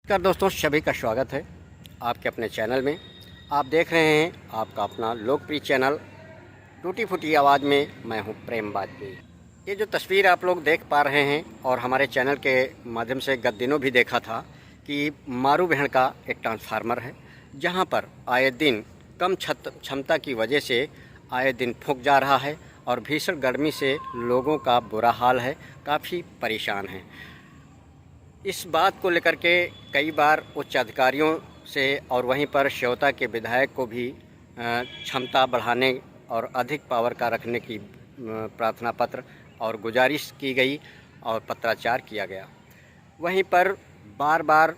नमस्कार दोस्तों, सभी का स्वागत है आपके अपने चैनल में। आप देख रहे हैं आपका अपना लोकप्रिय चैनल टूटी फूटी आवाज़ में। मैं हूं प्रेम वाजपेयी। ये जो तस्वीर आप लोग देख पा रहे हैं और हमारे चैनल के माध्यम से गत दिनों भी देखा था कि मारूबहन का एक ट्रांसफार्मर है, जहां पर आए दिन कम क्षमता की वजह से आए दिन फूंक जा रहा है और भीषण गर्मी से लोगों का बुरा हाल है, काफ़ी परेशान हैं। इस बात को लेकर के कई बार उच्च अधिकारियों से और वहीं पर श्योता के विधायक को भी क्षमता बढ़ाने और अधिक पावर का रखने की प्रार्थना पत्र और गुजारिश की गई और पत्राचार किया गया। वहीं पर बार बार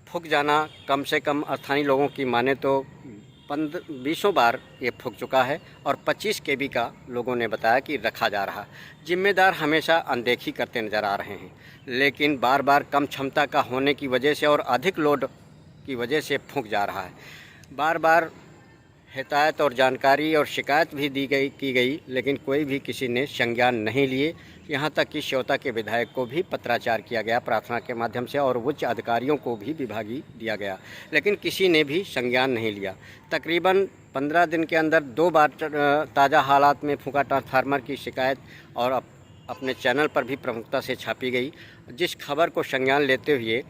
फूंक जाना, कम से कम स्थानीय लोगों की माने तो 20 बार ये फूंक चुका है और 25 केवी का लोगों ने बताया कि रखा जा रहा। जिम्मेदार हमेशा अनदेखी करते नज़र आ रहे हैं, लेकिन बार बार कम क्षमता का होने की वजह से और अधिक लोड की वजह से फूंक जा रहा है। बार बार हिदायत और जानकारी और शिकायत भी की गई, लेकिन कोई भी किसी ने संज्ञान नहीं लिए। यहाँ तक कि श्योता के विधायक को भी पत्राचार किया गया प्रार्थना के माध्यम से और उच्च अधिकारियों को भी विभागीय दिया गया, लेकिन किसी ने भी संज्ञान नहीं लिया। तकरीबन 15 दिन के अंदर 2 बार ताज़ा हालात में फूंका ट्रांसफार्मर की शिकायत और अपने चैनल पर भी प्रमुखता से छापी गई, जिस खबर को संज्ञान लेते हुए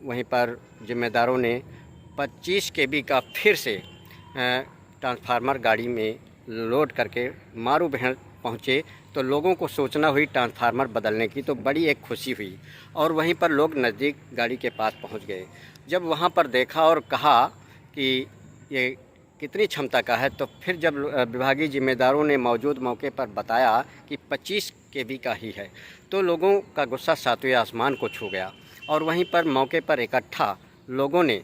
वहीं पर जिम्मेदारों ने 25 केवी का फिर से ट्रांसफार्मर गाड़ी में लोड करके मारूबहन पहुँचे तो लोगों को सूचना हुई ट्रांसफार्मर बदलने की, तो बड़ी एक खुशी हुई और वहीं पर लोग नज़दीक गाड़ी के पास पहुंच गए। जब वहां पर देखा और कहा कि ये कितनी क्षमता का है, तो फिर जब विभागीय जिम्मेदारों ने मौजूद मौके पर बताया कि 25 केवी का ही है, तो लोगों का गुस्सा सातवें आसमान को छू गया। और वहीं पर मौके पर इकट्ठा लोगों ने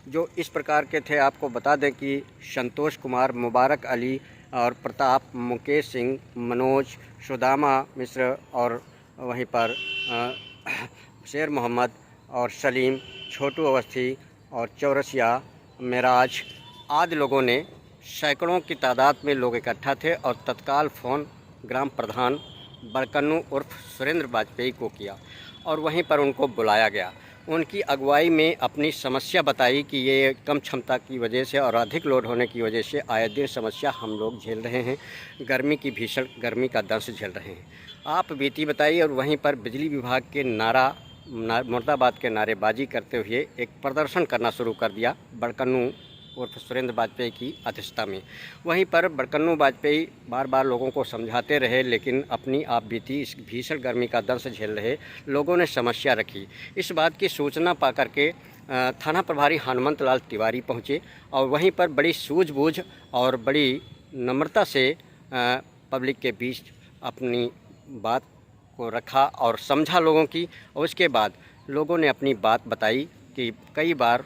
जो इस प्रकार के थे, आपको बता दें कि संतोष कुमार, मुबारक अली और प्रताप, मुकेश सिंह, मनोज, सुदामा मिश्र और वहीं पर शेर मोहम्मद और सलीम, छोटू अवस्थी और चौरसिया, मेराज आदि लोगों ने, सैकड़ों की तादाद में लोग इकट्ठा थे और तत्काल फ़ोन ग्राम प्रधान बड़कन्नू उर्फ सुरेंद्र वाजपेयी को किया और वहीं पर उनको बुलाया गया। उनकी अगुवाई में अपनी समस्या बताई कि ये कम क्षमता की वजह से और अधिक लोड होने की वजह से आए दिन समस्या हम लोग झेल रहे हैं, गर्मी की भीषण गर्मी का दंश झेल रहे हैं। आप बीती बताइए। और वहीं पर बिजली विभाग के मुर्दाबाद के नारेबाजी करते हुए एक प्रदर्शन करना शुरू कर दिया बड़कन्नू उर्फ सुरेंद्र वाजपेयी की अध्यक्षता में। वहीं पर बड़कन्नू वाजपेयी बार बार लोगों को समझाते रहे, लेकिन अपनी आप बीती इस भीषण गर्मी का दंश झेल रहे लोगों ने समस्या रखी। इस बात की सूचना पाकर के थाना प्रभारी हनुमंत लाल तिवारी पहुँचे और वहीं पर बड़ी सूझबूझ और बड़ी नम्रता से पब्लिक के बीच अपनी बात को रखा और समझा लोगों की। और उसके बाद लोगों ने अपनी बात बताई कि कई बार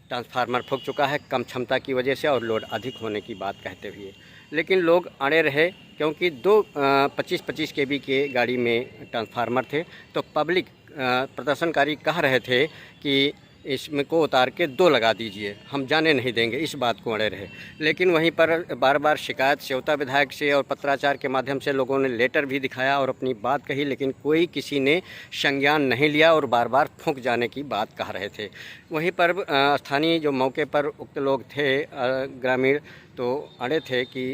ट्रांसफार्मर फूंक चुका है कम क्षमता की वजह से और लोड अधिक होने की बात कहते हुए, लेकिन लोग अड़े रहे क्योंकि 25-25 केवी के गाड़ी में ट्रांसफार्मर थे। तो पब्लिक प्रदर्शनकारी कह रहे थे कि इसमें को उतार के 2 लगा दीजिए, हम जाने नहीं देंगे, इस बात को अड़े रहे। लेकिन वहीं पर बार बार शिकायत श्योता विधायक से और पत्राचार के माध्यम से लोगों ने लेटर भी दिखाया और अपनी बात कही, लेकिन कोई किसी ने संज्ञान नहीं लिया और बार बार फूंक जाने की बात कह रहे थे। वहीं पर स्थानीय जो मौके पर उक्त लोग थे ग्रामीण, तो अड़े थे कि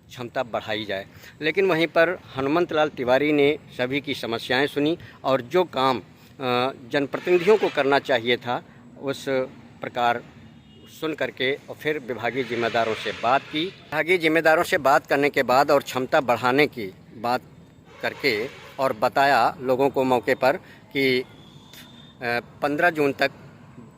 क्षमता बढ़ाई जाए। लेकिन वहीं पर हनुमंत लाल तिवारी ने सभी की समस्याएं सुनी और जो काम जनप्रतिनिधियों को करना चाहिए था उस प्रकार सुन करके और फिर विभागीय जिम्मेदारों से बात की। विभागीय जिम्मेदारों से बात करने के बाद और क्षमता बढ़ाने की बात करके और बताया लोगों को मौके पर कि 15 जून तक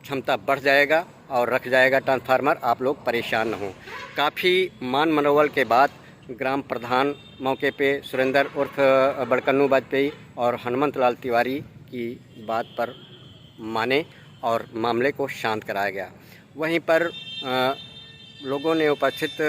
क्षमता बढ़ जाएगा और रख जाएगा ट्रांसफार्मर, आप लोग परेशान न हों। काफ़ी मान मनोबल के बाद ग्राम प्रधान मौके पे सुरेंद्र उर्फ बड़कन्नू वाजपेयी और हनुमंत लाल तिवारी की बात पर माने और मामले को शांत कराया गया। वहीं पर लोगों ने, उपस्थित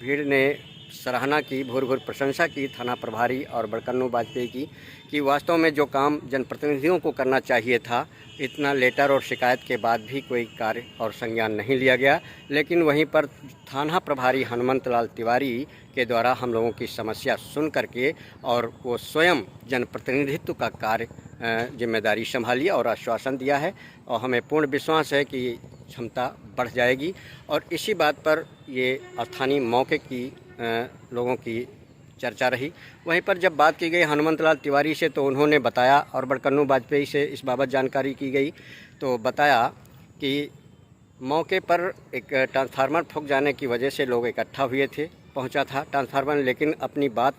भीड़ ने सराहना की, भूर भूर प्रशंसा की थाना प्रभारी और बड़कन्नू वाजपेयी की कि वास्तव में जो काम जनप्रतिनिधियों को करना चाहिए था, इतना लेटर और शिकायत के बाद भी कोई कार्य और संज्ञान नहीं लिया गया। लेकिन वहीं पर थाना प्रभारी हनुमंत लाल तिवारी के द्वारा हम लोगों की समस्या सुन करके और वो स्वयं जनप्रतिनिधित्व का कार्य जिम्मेदारी संभाली और आश्वासन दिया है और हमें पूर्ण विश्वास है कि क्षमता बढ़ जाएगी। और इसी बात पर ये स्थानीय मौके की लोगों की चर्चा रही। वहीं पर जब बात की गई हनुमंत लाल तिवारी से तो उन्होंने बताया और बड़कन्नू वाजपेयी से इस बाबत जानकारी की गई तो बताया कि मौके पर एक ट्रांसफार्मर फूंक जाने की वजह से लोग इकट्ठा हुए थे, पहुंचा था ट्रांसफार्मर, लेकिन अपनी बात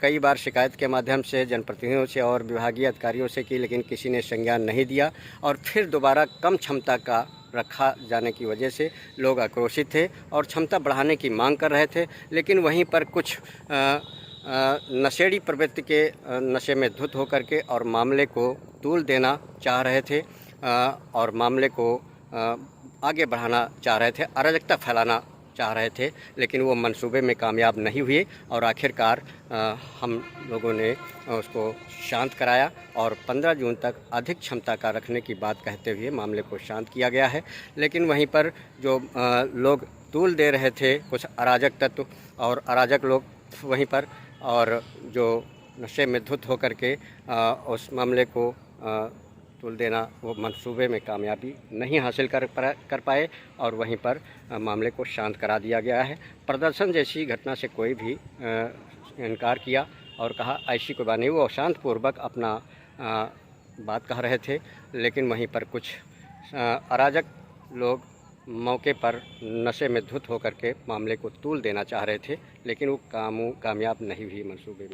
कई बार शिकायत के माध्यम से जनप्रतिनिधियों से और विभागीय अधिकारियों से की, लेकिन किसी ने संज्ञान नहीं दिया और फिर दोबारा कम क्षमता का रखा जाने की वजह से लोग आक्रोशित थे और क्षमता बढ़ाने की मांग कर रहे थे। लेकिन वहीं पर कुछ नशेड़ी प्रवृत्ति के नशे में धुत होकर के और मामले को तूल देना चाह रहे थे और मामले को आगे बढ़ाना चाह रहे थे, अराजकता फैलाना चाह रहे थे, लेकिन वो मंसूबे में कामयाब नहीं हुए और आखिरकार हम लोगों ने उसको शांत कराया और 15 जून तक अधिक क्षमता का रखने की बात कहते हुए मामले को शांत किया गया है। लेकिन वहीं पर जो लोग तूल दे रहे थे, कुछ अराजक तत्व और अराजक लोग वहीं पर, और जो नशे में धुत होकर के उस मामले को तूल देना, वो मंसूबे में कामयाबी नहीं हासिल कर पाए और वहीं पर मामले को शांत करा दिया गया है। प्रदर्शन जैसी घटना से कोई भी इनकार किया और कहा ऐसी कोई बात नहीं, वो शांतपूर्वक अपना बात कह रहे थे। लेकिन वहीं पर कुछ अराजक लोग मौके पर नशे में धुत होकर के मामले को तूल देना चाह रहे थे, लेकिन वो कामयाब नहीं हुई मंसूबे में।